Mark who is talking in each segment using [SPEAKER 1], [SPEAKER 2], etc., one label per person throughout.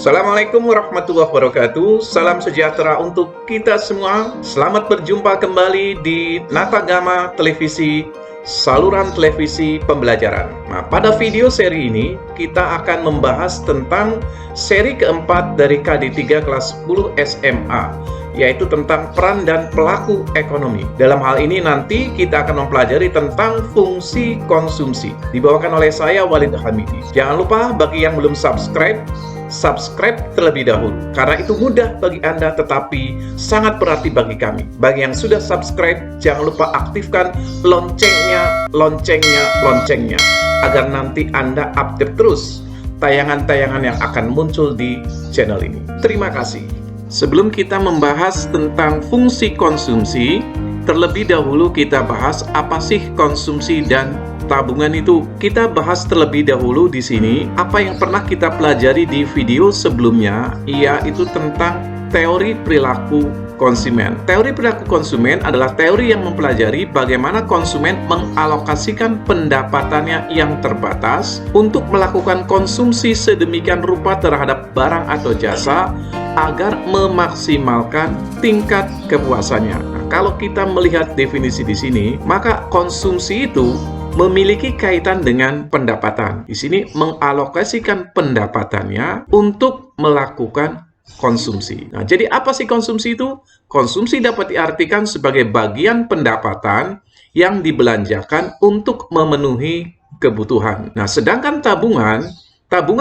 [SPEAKER 1] Assalamualaikum warahmatullahi wabarakatuh. Salam sejahtera untuk kita semua. Selamat berjumpa kembali di Natagama Televisi, saluran televisi pembelajaran. Nah, pada video seri ini kita akan membahas tentang seri keempat dari KD3 kelas 10 SMA, yaitu tentang peran dan pelaku ekonomi. Dalam hal ini nanti kita akan mempelajari tentang fungsi konsumsi. Dibawakan oleh saya, Walid Hamidi. Jangan lupa bagi yang belum subscribe terlebih dahulu, karena itu mudah bagi Anda tetapi sangat berarti bagi kami. Bagi yang sudah subscribe, jangan lupa aktifkan loncengnya, agar nanti Anda update terus tayangan-tayangan yang akan muncul di channel ini. Terima kasih. Sebelum kita membahas tentang fungsi konsumsi, terlebih dahulu kita bahas apa sih konsumsi dan tabungan itu. Kita bahas terlebih dahulu di sini apa yang pernah kita pelajari di video sebelumnya, yaitu tentang teori perilaku konsumen. Teori perilaku konsumen adalah teori yang mempelajari bagaimana konsumen mengalokasikan pendapatannya yang terbatas untuk melakukan konsumsi sedemikian rupa terhadap barang atau jasa agar memaksimalkan tingkat kepuasannya. Nah, kalau kita melihat definisi di sini, maka konsumsi itu memiliki kaitan dengan pendapatan. Di sini mengalokasikan pendapatannya untuk melakukan konsumsi. Nah, jadi apa sih konsumsi itu? Konsumsi dapat diartikan sebagai bagian pendapatan yang dibelanjakan untuk memenuhi kebutuhan. Nah, sedangkan tabungan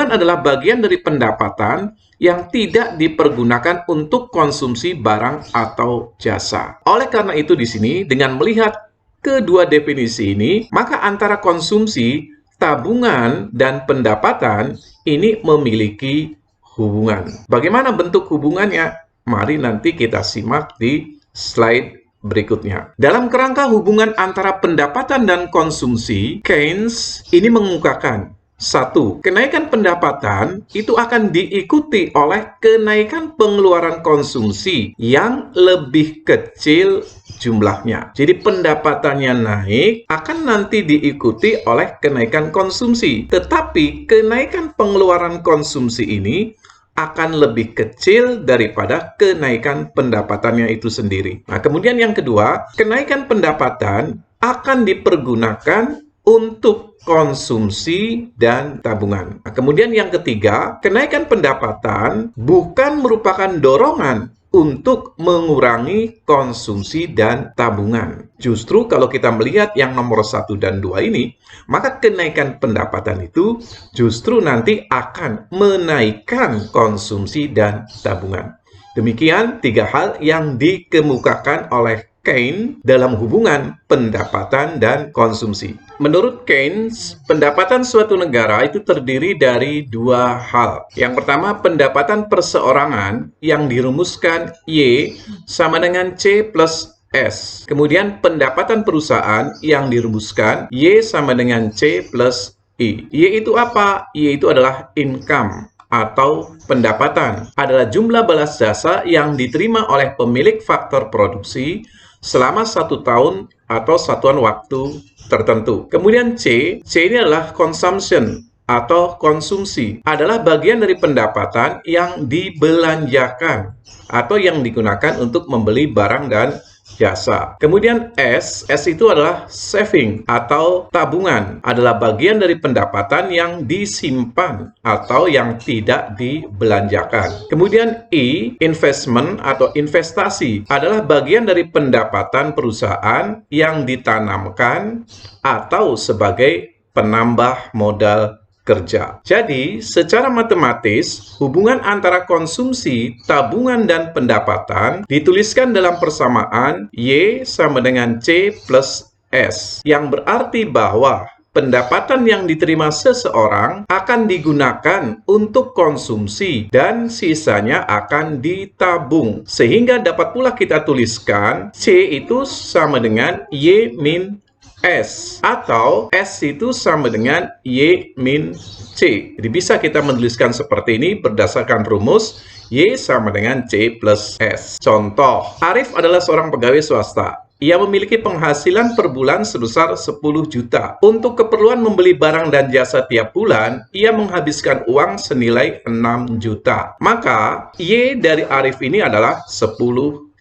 [SPEAKER 1] adalah bagian dari pendapatan yang tidak dipergunakan untuk konsumsi barang atau jasa. Oleh karena itu di sini dengan melihat kedua definisi ini, maka antara konsumsi, tabungan, dan pendapatan ini memiliki hubungan. Bagaimana bentuk hubungannya? Mari nanti kita simak di slide berikutnya. Dalam kerangka hubungan antara pendapatan dan konsumsi, Keynes ini mengemukakan 1. Kenaikan pendapatan itu akan diikuti oleh kenaikan pengeluaran konsumsi yang lebih kecil jumlahnya. Jadi pendapatannya naik akan nanti diikuti oleh kenaikan konsumsi. Tetapi kenaikan pengeluaran konsumsi ini akan lebih kecil daripada kenaikan pendapatannya itu sendiri. Nah, kemudian yang kedua, kenaikan pendapatan akan dipergunakan untuk konsumsi dan tabungan. Nah, kemudian yang ketiga, kenaikan pendapatan bukan merupakan dorongan untuk mengurangi konsumsi dan tabungan. Justru kalau kita melihat yang nomor 1 dan 2 ini, maka kenaikan pendapatan itu justru nanti akan menaikkan konsumsi dan tabungan. Demikian 3 hal yang dikemukakan oleh Keynes dalam hubungan pendapatan dan konsumsi. Menurut Keynes, pendapatan suatu negara itu terdiri dari 2 hal. Yang pertama, pendapatan perseorangan yang dirumuskan Y sama dengan C plus S. Kemudian pendapatan perusahaan yang dirumuskan Y sama dengan C plus I. Y itu apa? Y itu adalah income atau pendapatan. Adalah jumlah balas jasa yang diterima oleh pemilik faktor produksi selama 1 tahun atau satuan waktu tertentu. Kemudian C ini adalah consumption atau konsumsi. Adalah bagian dari pendapatan yang dibelanjakan atau yang digunakan untuk membeli barang dan jasa. Kemudian S itu adalah saving atau tabungan. Adalah bagian dari pendapatan yang disimpan atau yang tidak dibelanjakan. Kemudian I, investment atau investasi, adalah bagian dari pendapatan perusahaan yang ditanamkan atau sebagai penambah modal kerja. Jadi, secara matematis, hubungan antara konsumsi, tabungan, dan pendapatan dituliskan dalam persamaan Y sama dengan C plus S, yang berarti bahwa pendapatan yang diterima seseorang akan digunakan untuk konsumsi dan sisanya akan ditabung. Sehingga dapat pula kita tuliskan C itu sama dengan Y min S, atau S itu sama dengan Y min C. Jadi bisa kita menuliskan seperti ini berdasarkan rumus Y sama dengan C plus S. Contoh, Arif adalah seorang pegawai swasta ia memiliki penghasilan per bulan sebesar 10 juta. Untuk keperluan membeli barang dan jasa tiap bulan, ia menghabiskan uang senilai 6 juta. Maka, Y dari Arif ini adalah 10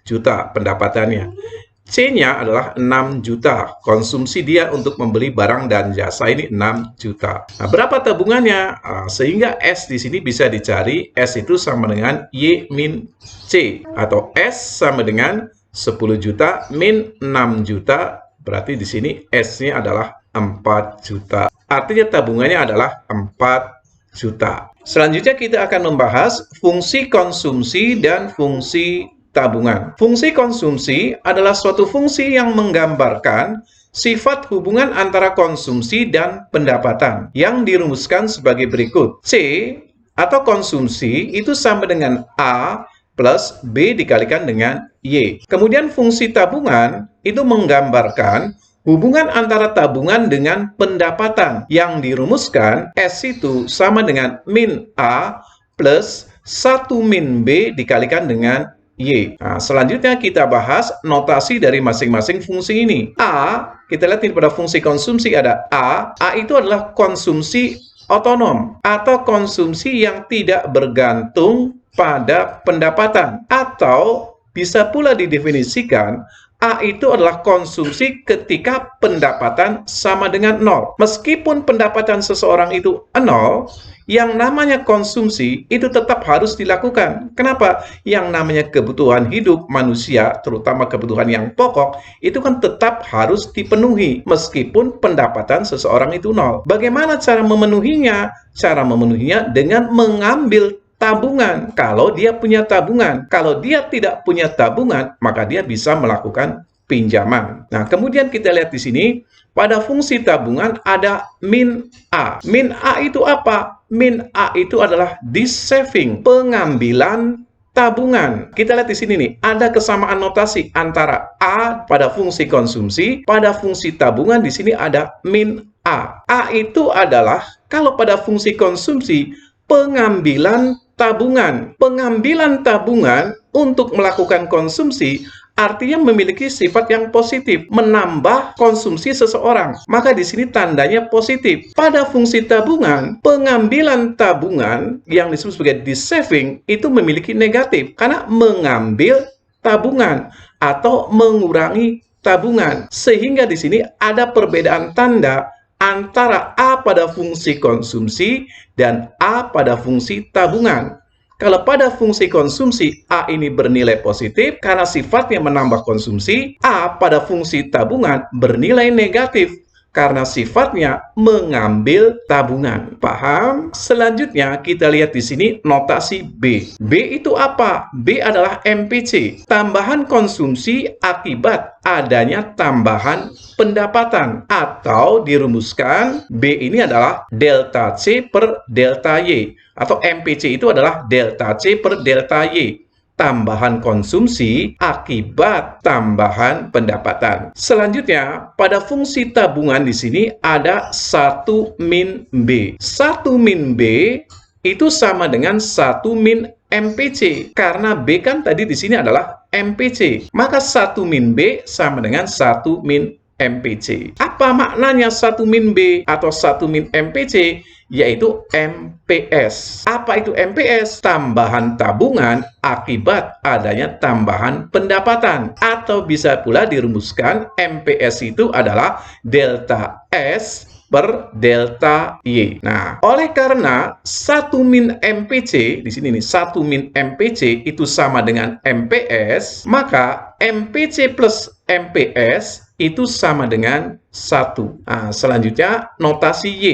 [SPEAKER 1] juta pendapatannya. C-nya adalah 6 juta. Konsumsi dia untuk membeli barang dan jasa ini 6 juta. Nah, berapa tabungannya? Sehingga S di sini bisa dicari. S itu sama dengan Y min C. Atau S sama dengan 10 juta min 6 juta. Berarti di sini S-nya adalah 4 juta. Artinya tabungannya adalah 4 juta. Selanjutnya kita akan membahas fungsi konsumsi dan fungsi tabungan. Fungsi konsumsi adalah suatu fungsi yang menggambarkan sifat hubungan antara konsumsi dan pendapatan yang dirumuskan sebagai berikut. C atau konsumsi itu sama dengan A plus B dikalikan dengan Y. Kemudian fungsi tabungan itu menggambarkan hubungan antara tabungan dengan pendapatan yang dirumuskan S itu sama dengan min A plus 1 min B dikalikan dengan Y. Nah, selanjutnya kita bahas notasi dari masing-masing fungsi ini. A, kita lihat ini pada fungsi konsumsi ada A. A itu adalah konsumsi otonom atau konsumsi yang tidak bergantung pada pendapatan. Atau bisa pula didefinisikan A itu adalah konsumsi ketika pendapatan sama dengan 0. Meskipun pendapatan seseorang itu 0, yang namanya konsumsi itu tetap harus dilakukan. Kenapa? Yang namanya kebutuhan hidup manusia, terutama kebutuhan yang pokok, itu kan tetap harus dipenuhi meskipun pendapatan seseorang itu 0. Bagaimana cara memenuhinya? Cara memenuhinya dengan mengambil tabungan. Kalau dia punya tabungan, kalau dia tidak punya tabungan, maka dia bisa melakukan pinjaman. Nah, kemudian kita lihat di sini, pada fungsi tabungan ada min A. Min A itu apa? Min A itu adalah this saving, pengambilan tabungan. Kita lihat di sini nih, ada kesamaan notasi antara A pada fungsi konsumsi, pada fungsi tabungan di sini ada min A. A itu adalah kalau pada fungsi konsumsi pengambilan tabungan. Pengambilan tabungan untuk melakukan konsumsi artinya memiliki sifat yang positif, menambah konsumsi seseorang. Maka di sini tandanya positif. Pada fungsi tabungan, pengambilan tabungan yang disebut sebagai this saving itu memiliki negatif karena mengambil tabungan atau mengurangi tabungan. Sehingga di sini ada perbedaan tanda antara A pada fungsi konsumsi dan A pada fungsi tabungan. Kalau pada fungsi konsumsi A ini bernilai positif karena sifatnya menambah konsumsi, A pada fungsi tabungan bernilai negatif karena sifatnya mengambil tabungan. Paham? Selanjutnya kita lihat di sini notasi B. B itu apa? B adalah MPC, tambahan konsumsi akibat adanya tambahan pendapatan, atau dirumuskan B ini adalah delta C per delta Y, atau MPC itu adalah delta C per delta Y, tambahan konsumsi akibat tambahan pendapatan. Selanjutnya, pada fungsi tabungan di sini ada 1 min B. 1 min B itu sama dengan 1 min MPC. Karena B kan tadi di sini adalah MPC. Maka 1 min B sama dengan 1 min MPC. Apa maknanya 1 min B atau 1 min MPC? Yaitu MPS. Apa itu MPS? Tambahan tabungan akibat adanya tambahan pendapatan. Atau bisa pula dirumuskan MPS itu adalah delta S per delta Y. Nah, oleh karena 1 min MPC, di sini nih 1 min MPC itu sama dengan MPS, maka MPC plus MPS itu sama dengan 1. Nah, selanjutnya notasi Y.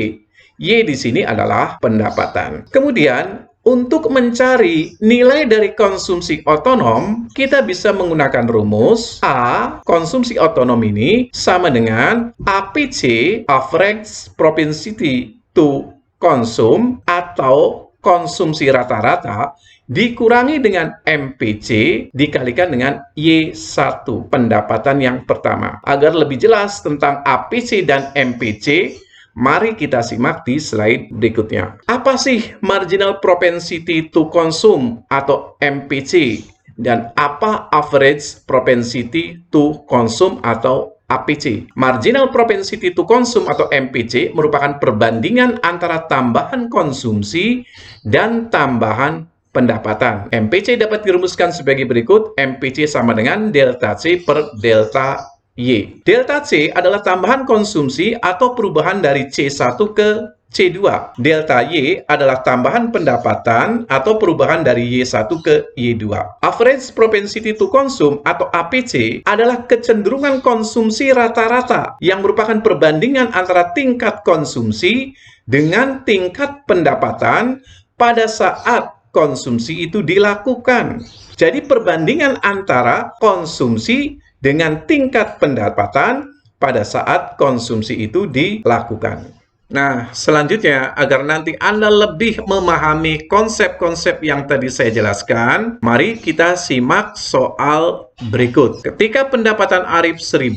[SPEAKER 1] Y di sini adalah pendapatan. Kemudian, untuk mencari nilai dari konsumsi otonom, kita bisa menggunakan rumus A, konsumsi otonom ini sama dengan APC, average propensity to consume, atau konsumsi rata-rata, dikurangi dengan MPC dikalikan dengan Y1, pendapatan yang pertama. Agar lebih jelas tentang APC dan MPC, mari kita simak di slide berikutnya. Apa sih marginal propensity to consume atau MPC? Dan apa average propensity to consume atau APC? Marginal propensity to consume atau MPC merupakan perbandingan antara tambahan konsumsi dan tambahan pendapatan. MPC dapat dirumuskan sebagai berikut. MPC sama dengan delta C per delta Y. Delta C adalah tambahan konsumsi atau perubahan dari C1 ke C2. Delta Y adalah tambahan pendapatan atau perubahan dari Y1 ke Y2. Average propensity to consume atau APC adalah kecenderungan konsumsi rata-rata yang merupakan perbandingan antara tingkat konsumsi dengan tingkat pendapatan pada saat konsumsi itu dilakukan. Jadi perbandingan antara konsumsi dengan tingkat pendapatan pada saat konsumsi itu dilakukan. Nah, selanjutnya, agar nanti Anda lebih memahami konsep-konsep yang tadi saya jelaskan, mari kita simak soal berikut. Ketika pendapatan Arif 1.000,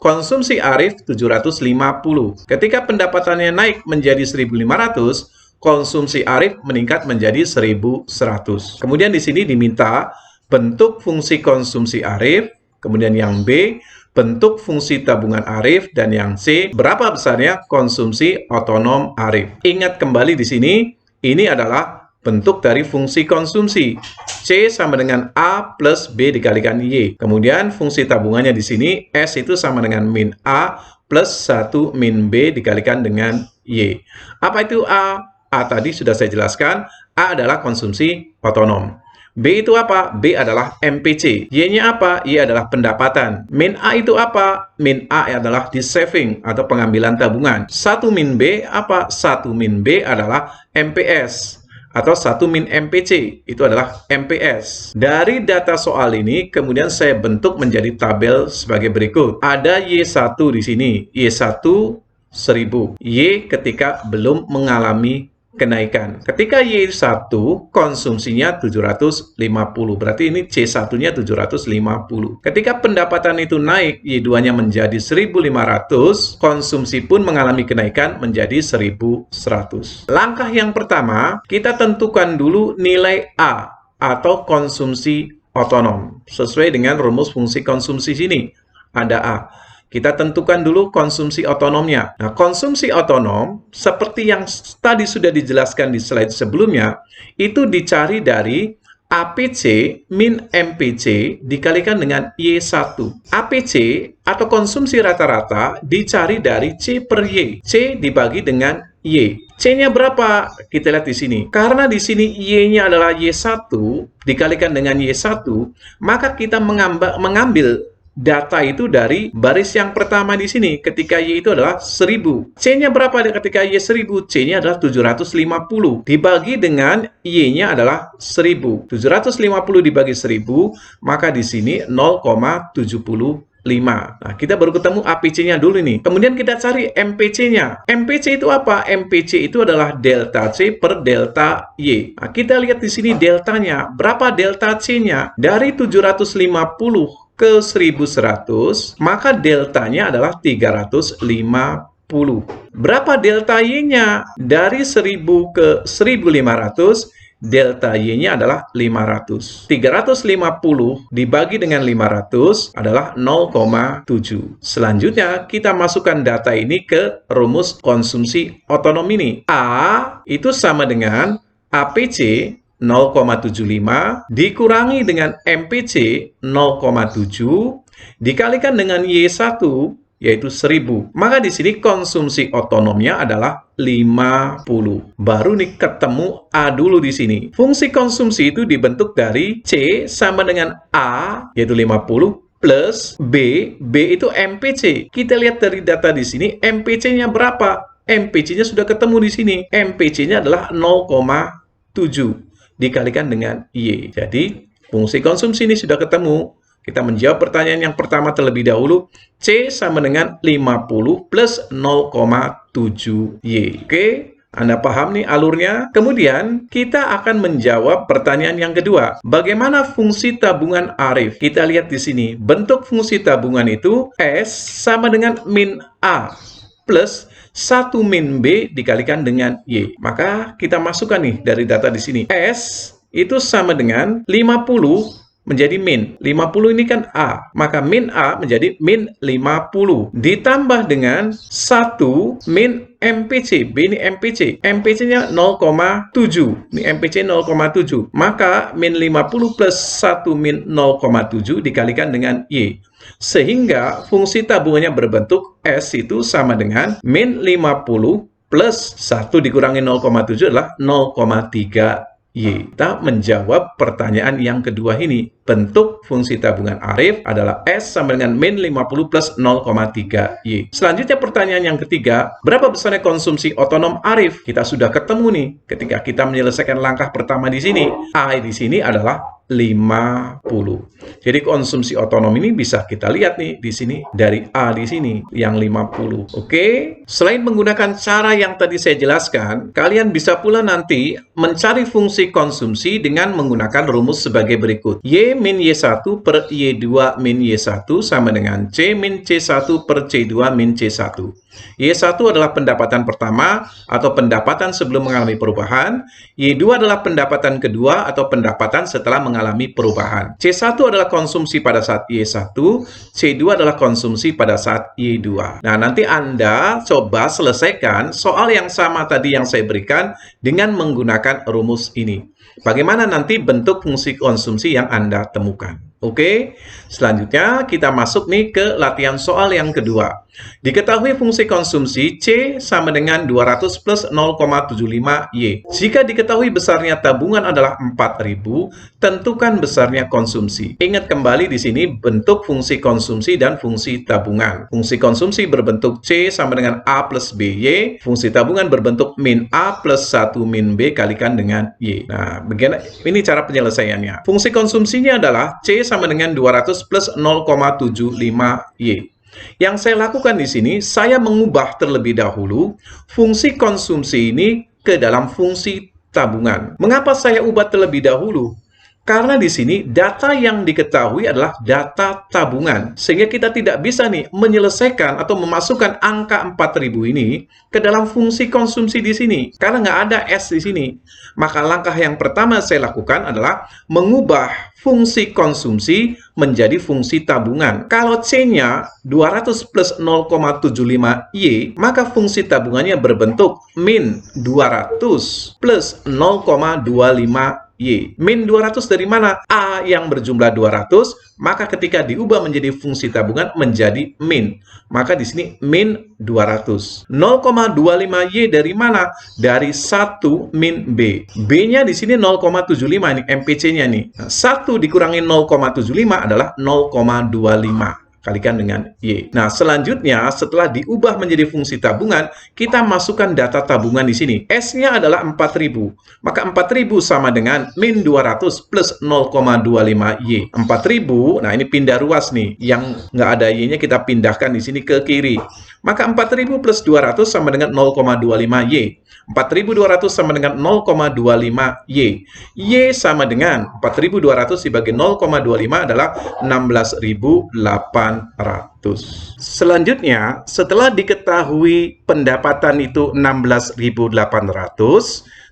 [SPEAKER 1] konsumsi Arif 750. Ketika pendapatannya naik menjadi 1.500, konsumsi Arif meningkat menjadi 1.100. Kemudian di sini diminta bentuk fungsi konsumsi Arif, kemudian yang B, bentuk fungsi tabungan Arif, dan yang C, berapa besarnya konsumsi otonom Arif. Ingat kembali di sini, ini adalah bentuk dari fungsi konsumsi. C sama dengan A plus B dikalikan Y. Kemudian fungsi tabungannya di sini, S itu sama dengan min A plus 1 min B dikalikan dengan Y. Apa itu A? A tadi sudah saya jelaskan, A adalah konsumsi otonom. B itu apa? B adalah MPC. Y-nya apa? Y adalah pendapatan. Min A itu apa? Min A adalah di saving atau pengambilan tabungan. 1 min B apa? 1 min B adalah MPS atau 1 min MPC. Itu adalah MPS. Dari data soal ini, kemudian saya bentuk menjadi tabel sebagai berikut. Ada Y1 di sini. Y1 1.000. Y ketika belum mengalami kenaikan. Ketika Y1 konsumsinya 750, berarti ini C1-nya 750. Ketika pendapatan itu naik, Y2-nya menjadi 1.500, konsumsi pun mengalami kenaikan menjadi 1.100. Langkah yang pertama, kita tentukan dulu nilai A atau konsumsi otonom. Sesuai dengan rumus fungsi konsumsi sini, ada A. Kita tentukan dulu konsumsi otonomnya. Nah, konsumsi otonom, seperti yang tadi sudah dijelaskan di slide sebelumnya, itu dicari dari APC min MPC dikalikan dengan Y1. APC atau konsumsi rata-rata dicari dari C per Y. C dibagi dengan Y. C-nya berapa? Kita lihat di sini. Karena di sini Y-nya adalah Y1 dikalikan dengan Y1, maka kita mengambil data itu dari baris yang pertama di sini. Ketika Y itu adalah 1.000. C-nya berapa ketika Y 1.000? C-nya adalah 750. Dibagi dengan Y-nya adalah 1.000. 750 dibagi 1.000, maka di sini 0,75. Nah, kita baru ketemu APC-nya dulu nih. Kemudian kita cari MPC-nya. MPC itu apa? MPC itu adalah delta C per delta Y. Nah, kita lihat di sini deltanya. Berapa delta C-nya? Dari 750 ke 1.100, maka deltanya adalah 350. Berapa delta Y-nya? Dari 1.000 ke 1.500, delta Y-nya adalah 500. 350 dibagi dengan 500 adalah 0,7. Selanjutnya, kita masukkan data ini ke rumus konsumsi otonom ini. A itu sama dengan APC 0,75 dikurangi dengan MPC 0,7 dikalikan dengan Y1 yaitu 1.000. Maka di sini konsumsi otonomnya adalah 50. Baru nih ketemu A dulu di sini. Fungsi konsumsi itu dibentuk dari C sama dengan A yaitu 50 plus B. B itu MPC. Kita lihat dari data di sini MPC-nya berapa? MPC-nya sudah ketemu di sini. MPC-nya adalah 0,7 dikalikan dengan Y. Jadi, fungsi konsumsi ini sudah ketemu. Kita menjawab pertanyaan yang pertama terlebih dahulu. C sama dengan 50 plus 0,7 Y. Oke, Anda paham nih alurnya? Kemudian, kita akan menjawab pertanyaan yang kedua. Bagaimana fungsi tabungan Arif? Kita lihat di sini. Bentuk fungsi tabungan itu S sama dengan min A plus 1 min B dikalikan dengan Y. Maka kita masukkan nih dari data di sini. S itu sama dengan 50 menjadi min. 50 ini kan A, maka min A menjadi min 50. Ditambah dengan 1 min MPC. B ini MPC. MPC-nya 0,7. Ini MPC 0,7. Maka min 50 plus 1 min 0,7 dikalikan dengan Y. Sehingga fungsi tabungannya berbentuk S itu sama dengan min 50 plus 1 dikurangi 0,7 adalah 0,3 Y. Kita menjawab pertanyaan yang kedua ini. Bentuk fungsi tabungan Arif adalah S sama dengan min 50 plus 0,3 Y. Selanjutnya pertanyaan yang ketiga, berapa besarnya konsumsi otonom Arif? Kita sudah ketemu nih ketika kita menyelesaikan langkah pertama di sini. A di sini adalah 50. Jadi konsumsi otonom ini bisa kita lihat nih di sini dari A di sini yang 50. Oke. Selain menggunakan cara yang tadi saya jelaskan, kalian bisa pula nanti mencari fungsi konsumsi dengan menggunakan rumus sebagai berikut. Y min Y1 per Y2 min Y1 sama dengan C min C1 per C2 min C1. Y1 adalah pendapatan pertama atau pendapatan sebelum mengalami perubahan. Y2 adalah pendapatan kedua atau pendapatan setelah mengalami perubahan. C1 adalah konsumsi pada saat Y1, C2 adalah konsumsi pada saat Y2. Nah, nanti Anda coba selesaikan soal yang sama tadi yang saya berikan dengan menggunakan rumus ini. Bagaimana nanti bentuk fungsi konsumsi yang Anda temukan. Oke, selanjutnya kita masuk nih ke latihan soal yang kedua. Diketahui fungsi konsumsi C sama dengan 200 plus 0,75 Y. Jika diketahui besarnya tabungan adalah 4.000, tentukan besarnya konsumsi. Ingat kembali di sini bentuk fungsi konsumsi dan fungsi tabungan. Fungsi konsumsi berbentuk C sama dengan A plus BY. Fungsi tabungan berbentuk min A plus 1 min B kalikan dengan Y. Nah, ini cara penyelesaiannya. Fungsi konsumsinya adalah C sama dengan 200 plus 0,75 Y. Yang saya lakukan di sini, saya mengubah terlebih dahulu fungsi konsumsi ini ke dalam fungsi tabungan. Mengapa saya ubah terlebih dahulu? Karena di sini data yang diketahui adalah data tabungan. Sehingga kita tidak bisa nih menyelesaikan atau memasukkan angka 4.000 ini ke dalam fungsi konsumsi di sini. Karena nggak ada S di sini. Maka langkah yang pertama saya lakukan adalah mengubah fungsi konsumsi menjadi fungsi tabungan. Kalau C-nya 200 plus 0,75 Y, maka fungsi tabungannya berbentuk min 200 plus 0,25 Y. Min 200 dari mana? A yang berjumlah 200, maka ketika diubah menjadi fungsi tabungan menjadi min. Maka di sini min 200. 0,25 Y dari mana? Dari 1 min B. B-nya di sini 0,75 ini MPC-nya nih. Nah, 1 dikurangi 0,75 adalah 0,25. Kalikan dengan Y. Nah, selanjutnya setelah diubah menjadi fungsi tabungan, kita masukkan data tabungan di sini. S-nya adalah 4.000. Maka 4.000 sama dengan min 200 plus 0,25 Y. 4.000, nah ini pindah ruas nih. Yang nggak ada Y-nya kita pindahkan di sini ke kiri. Maka 4.000 plus 200 sama dengan 0,25 Y. 4.200 sama dengan 0,25 Y. Y sama dengan 4.200 dibagi 0,25 adalah 16.800. Selanjutnya, setelah diketahui pendapatan itu 16.800,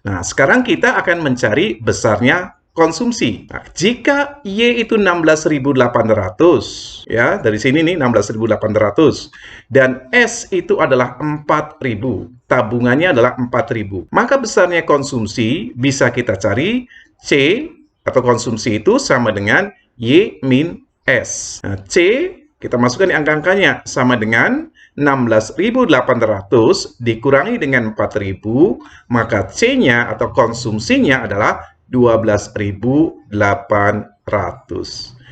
[SPEAKER 1] nah sekarang kita akan mencari besarnya konsumsi. Nah, jika Y itu 16.800, ya, dari sini nih 16.800, dan S itu adalah 4.000, tabungannya adalah 4.000, maka besarnya konsumsi bisa kita cari C atau konsumsi itu sama dengan Y min S. Nah, C kita masukkan di angka-angkanya sama dengan 16.800 dikurangi dengan 4.000, maka C-nya atau konsumsinya adalah 12.800.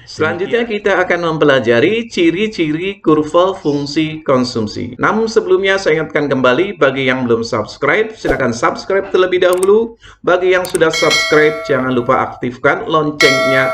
[SPEAKER 1] Selanjutnya kita akan mempelajari ciri-ciri kurva fungsi konsumsi. Namun sebelumnya saya ingatkan kembali bagi yang belum subscribe, silakan subscribe terlebih dahulu. Bagi yang sudah subscribe, jangan lupa aktifkan loncengnya,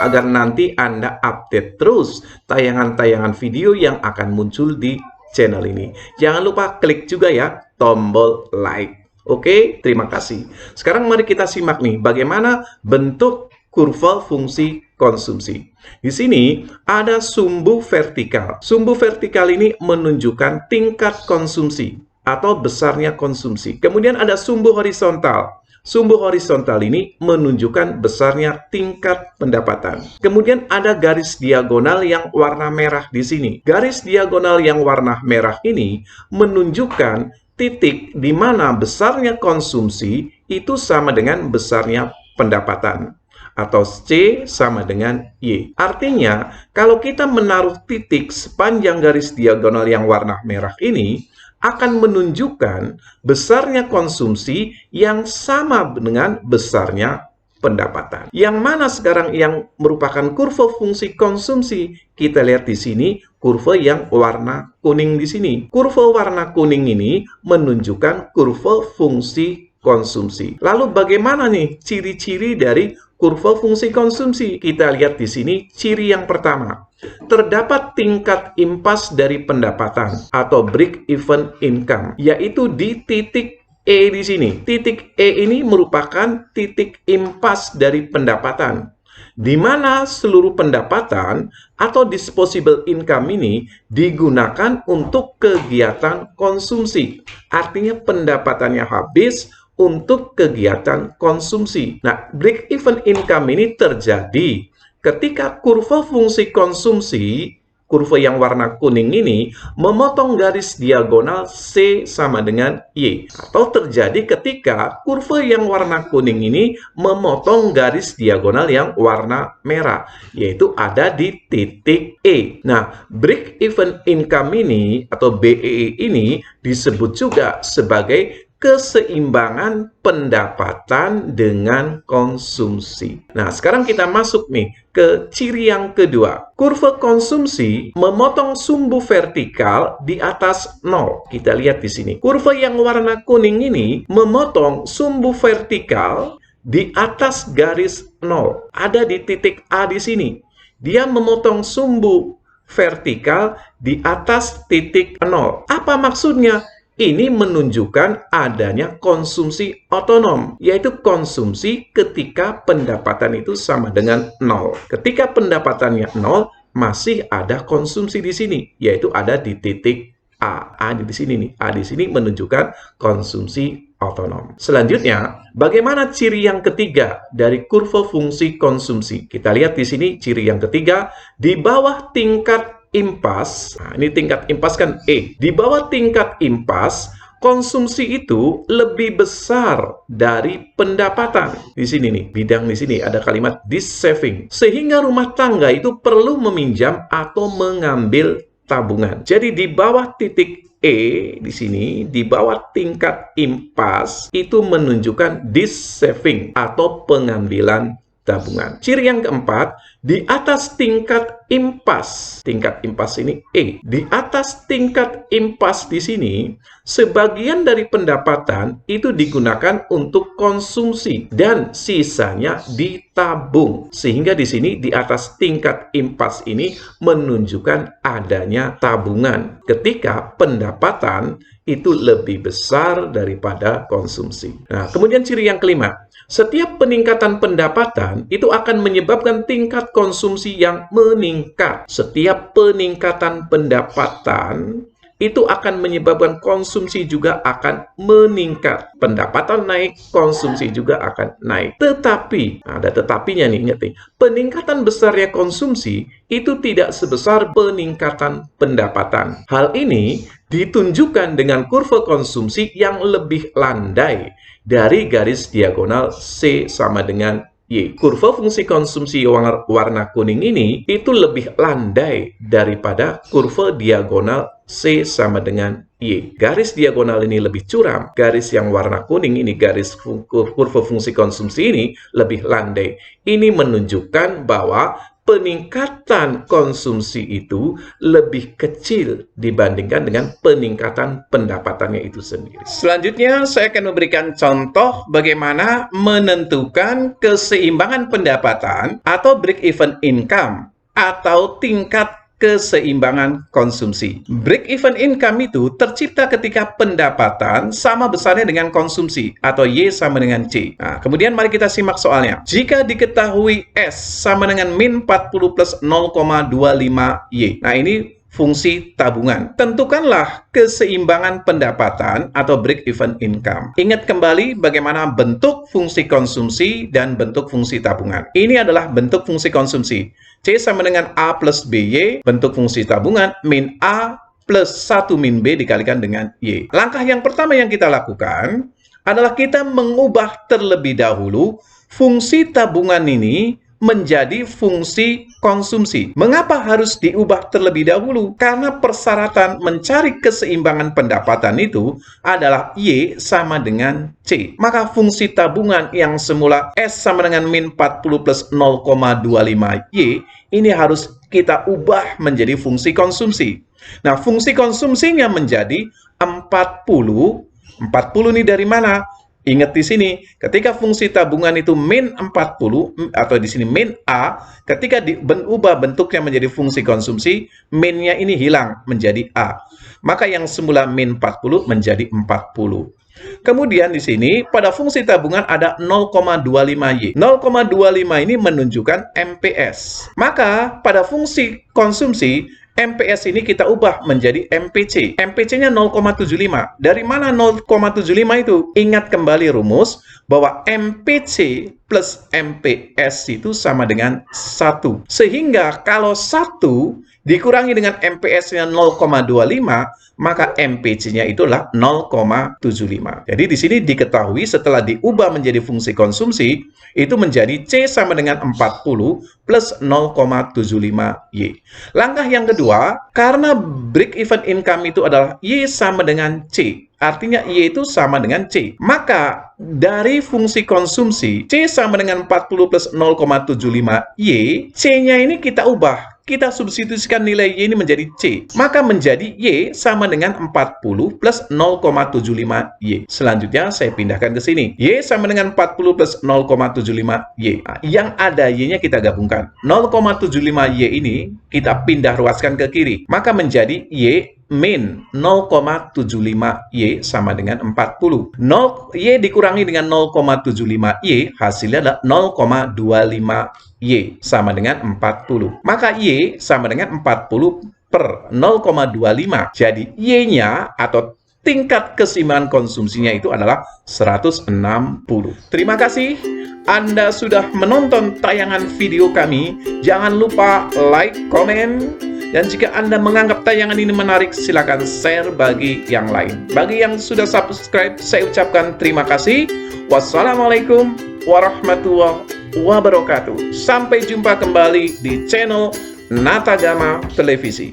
[SPEAKER 1] agar nanti Anda update terus tayangan-tayangan video yang akan muncul di channel ini. Jangan lupa klik juga ya tombol like. Oke, terima kasih. Sekarang mari kita simak nih bagaimana bentuk kurva fungsi konsumsi. Di sini ada sumbu vertikal. Sumbu vertikal ini menunjukkan tingkat konsumsi atau besarnya konsumsi. Kemudian ada sumbu horizontal. Sumbu horizontal ini menunjukkan besarnya tingkat pendapatan. Kemudian ada garis diagonal yang warna merah di sini. Garis diagonal yang warna merah ini menunjukkan titik di mana besarnya konsumsi itu sama dengan besarnya pendapatan. Atau C sama dengan Y. Artinya, kalau kita menaruh titik sepanjang garis diagonal yang warna merah ini, akan menunjukkan besarnya konsumsi yang sama dengan besarnya pendapatan. Yang mana sekarang yang merupakan kurva fungsi konsumsi? Kita lihat di sini, kurva yang warna kuning di sini. Kurva warna kuning ini menunjukkan kurva fungsi konsumsi. Lalu bagaimana nih ciri-ciri dari kurva fungsi konsumsi? Kita lihat di sini ciri yang pertama. Terdapat tingkat impas dari pendapatan atau break-even income, yaitu di titik E di sini. Titik E ini merupakan titik impas dari pendapatan, di mana seluruh pendapatan atau disposable income ini digunakan untuk kegiatan konsumsi. Artinya pendapatannya habis untuk kegiatan konsumsi. Nah, break-even income ini terjadi ketika kurva fungsi konsumsi, kurva yang warna kuning ini, memotong garis diagonal C sama dengan Y. Atau terjadi ketika kurva yang warna kuning ini memotong garis diagonal yang warna merah, yaitu ada di titik E. Nah, break-even income ini atau BEI ini disebut juga sebagai keseimbangan pendapatan dengan konsumsi. Nah, sekarang kita masuk nih ke ciri yang kedua. Kurva konsumsi memotong sumbu vertikal di atas 0. Kita lihat di sini. Kurva yang warna kuning ini memotong sumbu vertikal di atas garis 0. Ada di titik A di sini. Dia memotong sumbu vertikal di atas titik 0. Apa maksudnya? Ini menunjukkan adanya konsumsi otonom, yaitu konsumsi ketika pendapatan itu sama dengan 0. Ketika pendapatannya 0, masih ada konsumsi di sini, yaitu ada di titik A. A di sini nih. A di sini menunjukkan konsumsi otonom. Selanjutnya, bagaimana ciri yang ketiga dari kurva fungsi konsumsi? Kita lihat di sini ciri yang ketiga, di bawah tingkat impas. Nah, ini tingkat impas kan E. Di bawah tingkat impas, konsumsi itu lebih besar dari pendapatan. Di sini nih, bidang di sini ada kalimat this saving. Sehingga rumah tangga itu perlu meminjam atau mengambil tabungan. Jadi di bawah titik E di sini, di bawah tingkat impas, itu menunjukkan this saving atau pengambilan tabungan. Ciri yang keempat, di atas tingkat impas ini E. Di atas tingkat impas di sini, sebagian dari pendapatan itu digunakan untuk konsumsi dan sisanya ditabung. Sehingga di sini di atas tingkat impas ini menunjukkan adanya tabungan ketika pendapatan itu lebih besar daripada konsumsi. Nah, kemudian ciri yang kelima, setiap peningkatan pendapatan itu akan menyebabkan tingkat konsumsi yang meningkat. Setiap peningkatan pendapatan itu akan menyebabkan konsumsi juga akan meningkat. Pendapatan naik, konsumsi juga akan naik. Tetapi, ada tetapinya nih, ingat nih, peningkatan besarnya konsumsi itu tidak sebesar peningkatan pendapatan. Hal ini ditunjukkan dengan kurva konsumsi yang lebih landai dari garis diagonal C sama dengan Y. Kurva fungsi konsumsi warna kuning ini itu lebih landai daripada kurva diagonal C sama dengan Y. Garis diagonal ini lebih curam. Garis yang warna kuning ini, garis kurva fungsi konsumsi ini lebih landai. Ini menunjukkan bahwa peningkatan konsumsi itu lebih kecil dibandingkan dengan peningkatan pendapatannya itu sendiri. Selanjutnya, saya akan memberikan contoh bagaimana menentukan keseimbangan pendapatan atau break-even income atau tingkat keseimbangan konsumsi. Break-even income itu tercipta ketika pendapatan sama besarnya dengan konsumsi atau Y sama dengan C. Nah, kemudian mari kita simak soalnya. Jika diketahui S sama dengan min 40 plus 0,25 Y. Nah, ini fungsi tabungan. Tentukanlah keseimbangan pendapatan atau break-even income. Ingat kembali bagaimana bentuk fungsi konsumsi dan bentuk fungsi tabungan. Ini adalah bentuk fungsi konsumsi. C sama dengan A plus BY, bentuk fungsi tabungan, min A plus 1 min B dikalikan dengan Y. Langkah yang pertama yang kita lakukan adalah kita mengubah terlebih dahulu fungsi tabungan ini menjadi fungsi konsumsi. Mengapa harus diubah terlebih dahulu? Karena persyaratan mencari keseimbangan pendapatan itu adalah Y sama dengan C. Maka fungsi tabungan yang semula S sama dengan min 40 plus 0,25 Y, ini harus kita ubah menjadi fungsi konsumsi. Nah, fungsi konsumsinya menjadi 40. 40 ini dari mana? Ingat di sini, ketika fungsi tabungan itu min 40, atau di sini min A, ketika diubah bentuknya menjadi fungsi konsumsi, minnya ini hilang menjadi A. Maka yang semula min 40 menjadi 40. Kemudian di sini, pada fungsi tabungan ada 0,25Y. 0,25 ini menunjukkan MPS. Maka pada fungsi konsumsi, MPS ini kita ubah menjadi MPC. MPC-nya 0,75. Dari mana 0,75 itu? Ingat kembali rumus bahwa MPC plus MPS itu sama dengan 1. Sehingga kalau 1 dikurangi dengan MPS-nya 0,25, maka MPC-nya itulah 0,75. Jadi di sini diketahui setelah diubah menjadi fungsi konsumsi, itu menjadi C sama dengan 40 plus 0,75Y. Langkah yang kedua, karena break-even income itu adalah Y sama dengan C, artinya Y itu sama dengan C. Maka dari fungsi konsumsi, C sama dengan 40 plus 0,75Y, C-nya ini kita ubah. Kita substitusikan nilai Y ini menjadi C. Maka menjadi Y sama dengan 40 plus 0,75Y. Selanjutnya saya pindahkan ke sini. Y sama dengan 40 plus 0,75Y. Nah, yang ada Y-nya kita gabungkan. 0,75Y ini kita pindah ruaskan ke kiri. Maka menjadi Y min 0,75Y sama dengan 40. Y dikurangi dengan 0,75Y, hasilnya adalah 0,25Y sama dengan 40. Maka Y sama dengan 40 per 0,25. Jadi Y-nya atau tingkat keseimbangan konsumsinya itu adalah 160. Terima kasih Anda sudah menonton tayangan video kami. Jangan lupa like, komen, dan jika Anda menganggap tayangan ini menarik, silakan share bagi yang lain. Bagi yang sudah subscribe, saya ucapkan terima kasih. Wassalamualaikum warahmatullahi wabarakatuh. Sampai jumpa kembali di channel Natagama Televisi.